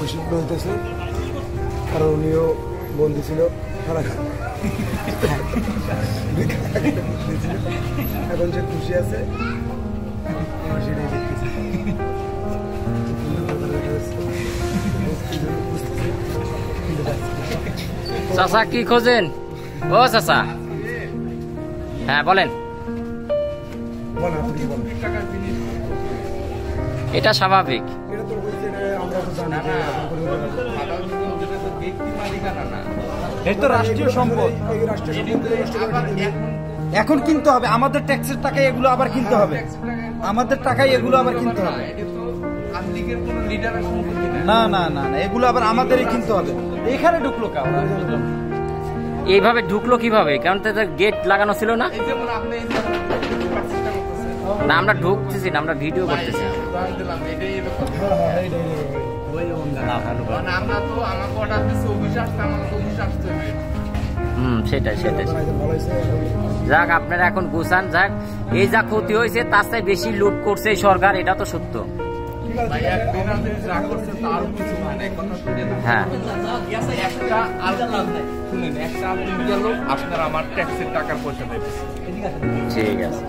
খুশি হইতেছে, কারণ উনিও বন্দি ছিল এখন যে খুশি আছে সেটাই দেখতেছি। চাচা কি খোঁজেন? ও চাচা, হ্যাঁ বলেন। এটা স্বাভাবিক। এটা রাষ্ট্রীয় সম্পদ, এখন কিনতে হবে আমাদের ট্যাক্সের টাকায়, এগুলো আবার কিনতে হবে আমাদের টাকায়, এগুলো আবার কিনতে হবে। না না না না, এগুলো আবার আমাদেরই কিনতে হবে। এখানে ঢুকলো কেউ? এইভাবে ঢুকলো কিভাবে? কারণ তো গেট লাগানো ছিল না। না আমরা ঢুকতেছি না, আমরা ভিডিও করতেছি। সেটাই সেটাই। যাক আপনারা এখন গুছান। যাক, এই যা ক্ষতি হয়েছে তার চেয়ে বেশি লুট করছে এই সরকার, এটা তো সত্য। হ্যাঁ, আপনারা আমার ট্যাক্সের টাকার পয়সা দেবেন। ঠিক আছে।